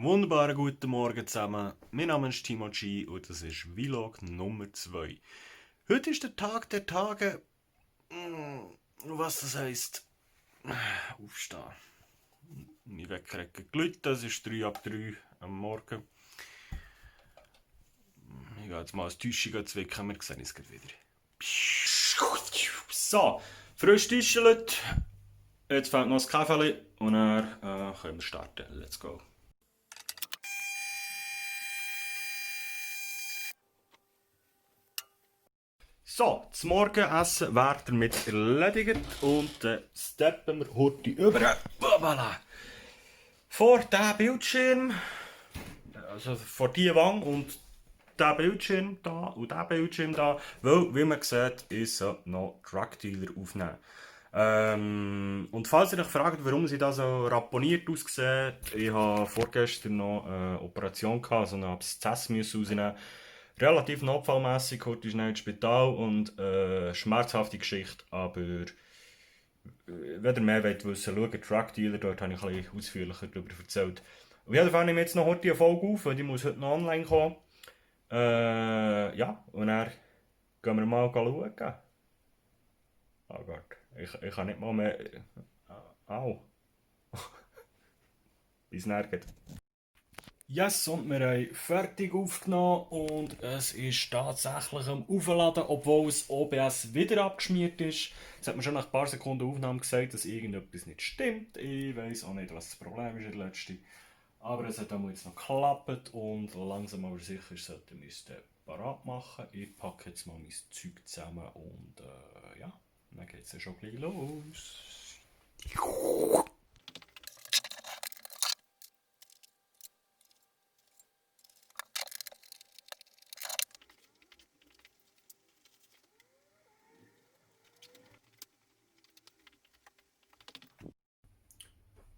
Wunderbaren guten Morgen zusammen. Mein Name ist Timo G und das ist Vlog Nummer 2. Heute ist der Tag der Tage. Was das heisst? Aufstehen. Mein Wecker hat geläutet, es ist 3 ab 3 am Morgen. Ich gehe jetzt mal als Täuschung zwicken, wir sehen uns gleich wieder. So, frisch tischelt. Jetzt fehlt noch das Kaffee und dann können wir starten. Let's go. So, das Morgenessen wird damit erledigt und dann steppen wir heute über. Voilà. Vor diesem Bildschirm, also vor diese Wand und diesen Bildschirm da und diesen Bildschirm da, weil, wie man sieht, ich noch Drug Dealer aufnehmen. Und falls ihr euch fragt, warum sie da so ramponiert aussehen, ich habe vorgestern noch eine Operation gehabt, also eine Abszess rausnehmen. Relativ notfallmässig, heute schnell ins Spital und schmerzhafte Geschichte, aber wenn ihr mehr wollt wissen, schaut Drug Dealer, dort habe ich ein bisschen ausführlicher darüber erzählt. Auf jeden Fall nehme ich jetzt noch heute eine Folge auf, weil die muss heute noch online kommen. Ja, und dann gehen wir mal schauen. Oh Gott, ich kann nicht mal mehr... Au. Bis nachher. Yes, und wir haben fertig aufgenommen und es ist tatsächlich am Aufladen, obwohl das OBS wieder abgeschmiert ist. Es hat mir schon nach ein paar Sekunden Aufnahme gesagt, dass irgendetwas nicht stimmt. Ich weiß auch nicht, was das Problem ist in der letzten. Aber es hat jetzt noch geklappt und langsam aber sicher sollten wir es parat machen. Ich packe jetzt mal mein Zeug zusammen und ja, dann geht es ja schon gleich los.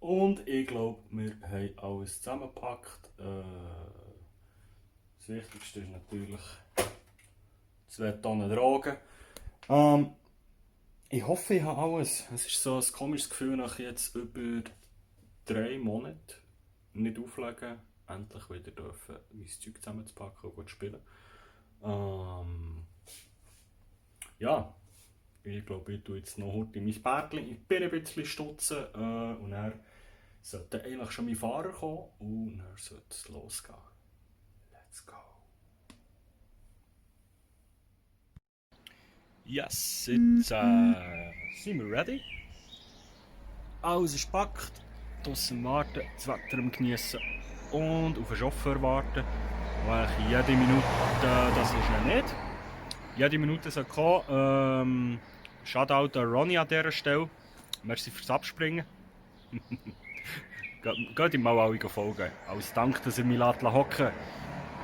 Und ich glaube, wir haben alles zusammengepackt. Das Wichtigste ist natürlich 2 Tonnen Drogen. Ich hoffe, ich habe alles. Es ist so ein komisches Gefühl, nach jetzt über 3 Monaten nicht auflegen, endlich wieder dürfen, mein Zeug zusammenzupacken und gut spielen. Ja, ich glaube, ich tue jetzt noch heute mein Bärtchen. Ich bin ein bisschen stutzen und dann sollte eigentlich schon mein Fahrer kommen und dann sollte es losgehen. Let's go. Yes, jetzt sind wir ready. Alles ist gepackt, draussen warten, das Wetter am geniessen und auf den Chauffeur warten. Weil jede Minute, das ist ja nicht. Jede Minute soll kommen. Shoutout an Ronny an dieser Stelle. Merci fürs Abspringen. Geht ihm mal alle folgen. Als Dank, dass er mich hocken lässt.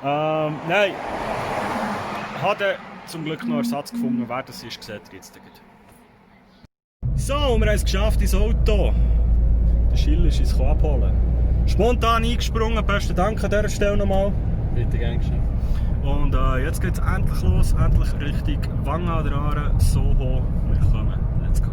Nein. Ich habe zum Glück noch Ersatz gefunden. Wer das ist, sieht jetzt. So, und wir haben es geschafft ins Auto. Der Schill ist uns abholen. Spontan eingesprungen. Besten Dank an dieser Stelle nochmal. Bitte, gern geschehen. Und jetzt geht es endlich los. Endlich Richtung Wangen an der Aare, Soho. Wir kommen. Let's go.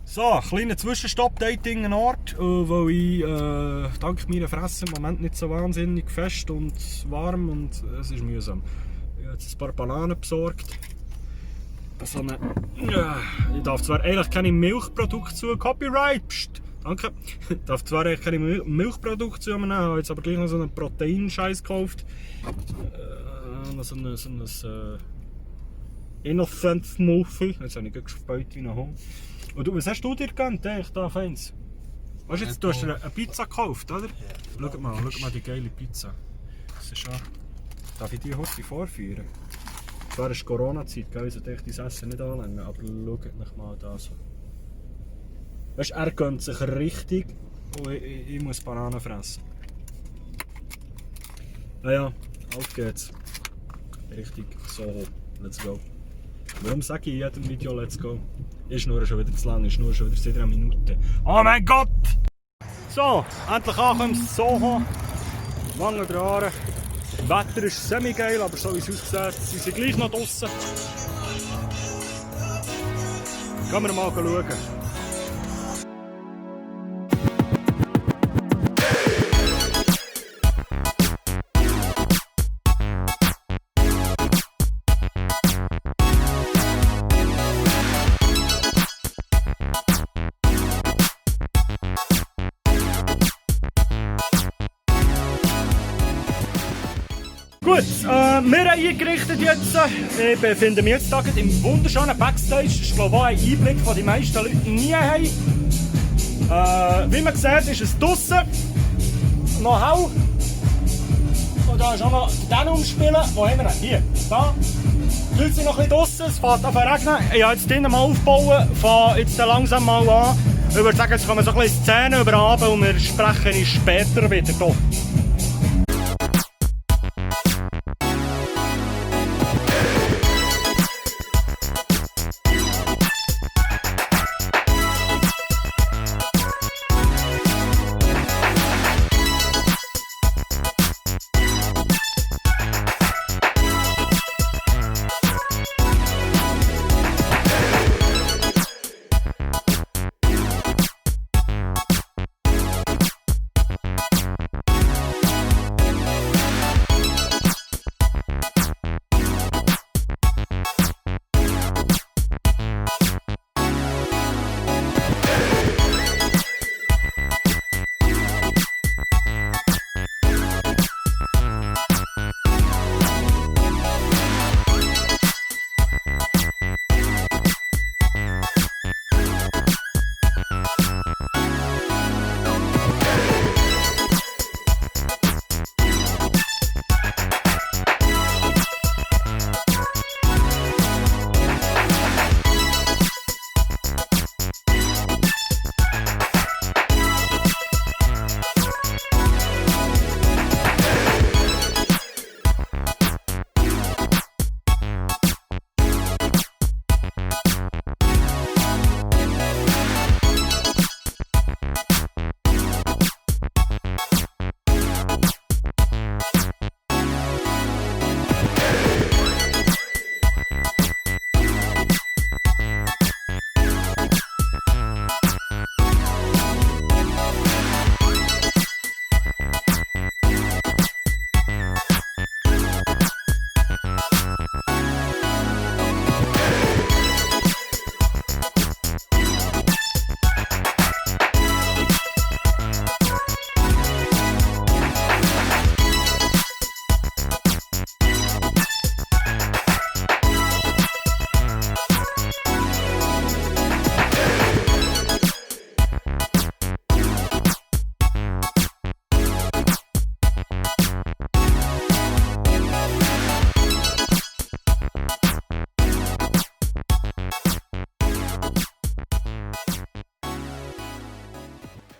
So, kleiner Zwischenstopp, Dating Ort, weil ich dank meiner Fresse im Moment nicht so wahnsinnig fest und warm und es ist mühsam. Ich habe jetzt ein paar Bananen besorgt. So eine, ich darf zwar eigentlich keine Milchprodukte zu, Copyright, pst, danke. Ich darf zwar eigentlich keine Milchprodukte zu nehmen, habe jetzt aber gleich noch so einen Proteinscheiß gekauft. So ein Innocent Smoothie, jetzt habe ich gespeut wie ein Hund. Und was hast du dir gegönnt, ich da Fans? Weißt du, jetzt, du hast dir eine Pizza gekauft, oder? Ja. Schau mal die geile Pizza. Das ist schon... Darf ich die heute vorführen? Zwar ist Corona-Zeit, ich sollte das Essen nicht anlängen, aber schaut euch mal da so. Weißt du, er gönnt sich richtig und ich muss Bananen fressen. Naja, auf geht's. Richtig so, let's go. Warum sage ich in jedem Video let's go? Ist nur schon wieder zu lang, ist nur schon wieder 7 Minuten. Oh mein Gott! So, endlich angekommen, Soho. langen Jahren. Das Wetter ist semi-geil, aber so wie es aussieht, sie sind gleich noch draußen. Gehen wir mal schauen. Gut, wir haben eingerichtet jetzt. Ich befinde mich jetzt im wunderschönen Backstage. Das ist, glaube ich, auch ein Einblick, den die meisten Leute nie haben. Wie man sieht, ist es draussen noch hell. Und da ist auch noch den umspielen. Wo haben wir denn? Hier. Da. Die Leute sind noch ein bisschen draussen, es fängt an zu regnen. Ich habe jetzt drinnen mal aufgebaut, fange jetzt langsam mal an. Ich würde sagen, jetzt kommen so ein bisschen Szenen über Abend und wir sprechen uns später wieder hier.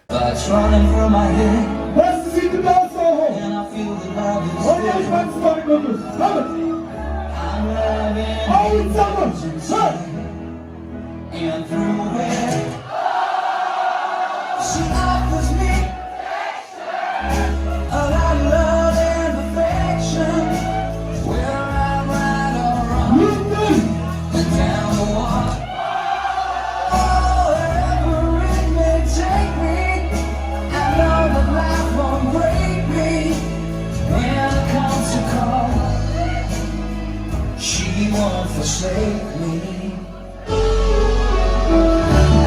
Thoughts running through my head. Lassen Sie die Nase hoch! And I feel the love is Und jetzt dead. schmeißen wir die Nummern! Kommen! I'm loving Alle zusammen! and through it. She offers me a lot of love and affection. Where I'm right or wrong, down the walk. Oh, wherever it may take me, I know that life won't break me. When it comes to call, she won't forsake me.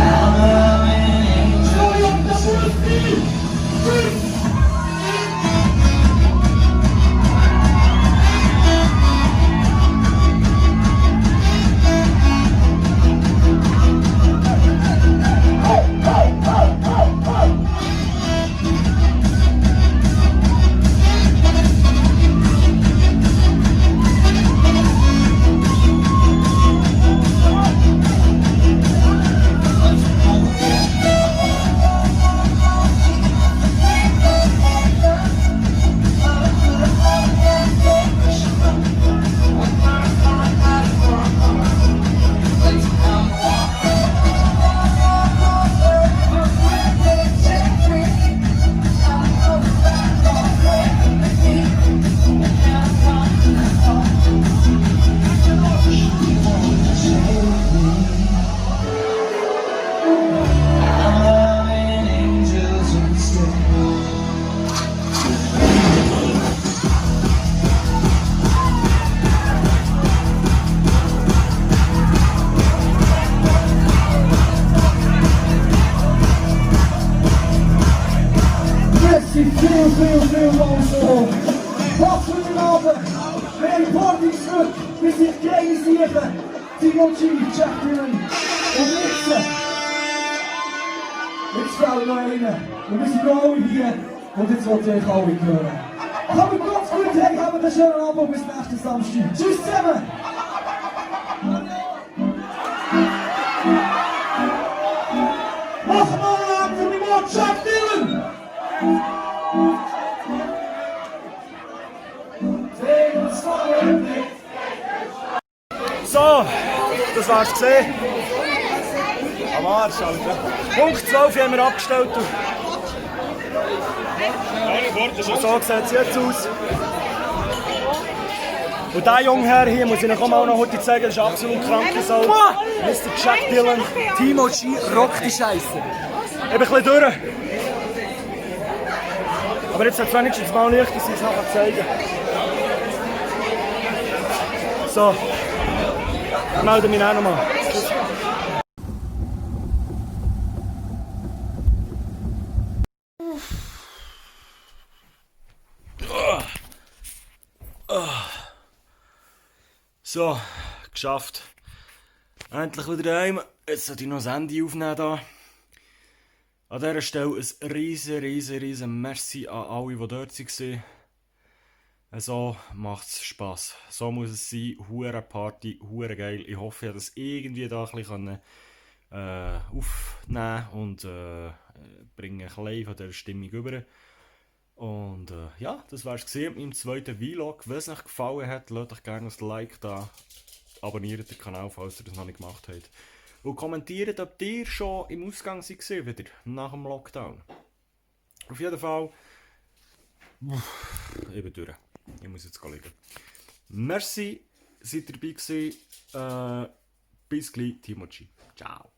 I'm loving angels. viel Dank so. Was für den Abend. Wir haben Party zurück. Wir sind kleine Siechen. Timo G, Jack Dylan. Und jetzt fallen wir rein. Und wir sind alle hier. Und jetzt wollt ihr euch alle hören. Kommt ganz gut, hey, haben einen schönen Abend bis nächsten Samstag. Tschüss zusammen. Mach mal ab für die Jack Dylan. So, das war's gesehen. Am Arsch, Alter. Punkt 12 haben wir abgestellt. Und so sieht es jetzt aus. Und dieser junge Herr hier, muss ich euch auch mal noch heute zeigen, das ist absolut kranke Sau. Mr. Jack Dylan. Timo G rockt die Scheiße. Ich bin ein bisschen durch. Aber jetzt hat es wenigstens mal Licht, dass ich es nachher zeigen. So. Ich melde mich auch nochmal. So, geschafft. Endlich wieder daheim. Jetzt sollte ich noch das Handy aufnehmen hier. An dieser Stelle ein riesen Merci an alle, die dort waren. So macht es Spass. So muss es sein. Hure Party, hure geil. Ich hoffe, ich konnte das irgendwie da ein bisschen aufnehmen und bringen ein bisschen von dieser Stimmung rüber. Und ja, das war es mit meinem zweiten Vlog. Wenn es euch gefallen hat, lasst euch gerne ein Like da. Abonniert den Kanal, falls ihr das noch nicht gemacht habt. Und kommentiert, ob ihr schon im Ausgang seid, wieder nach dem Lockdown. Auf jeden Fall, ich bin durch. Ich muss jetzt liegen. Merci, seid ihr dabei gewesen. Bis gleich, Timo G. Ciao.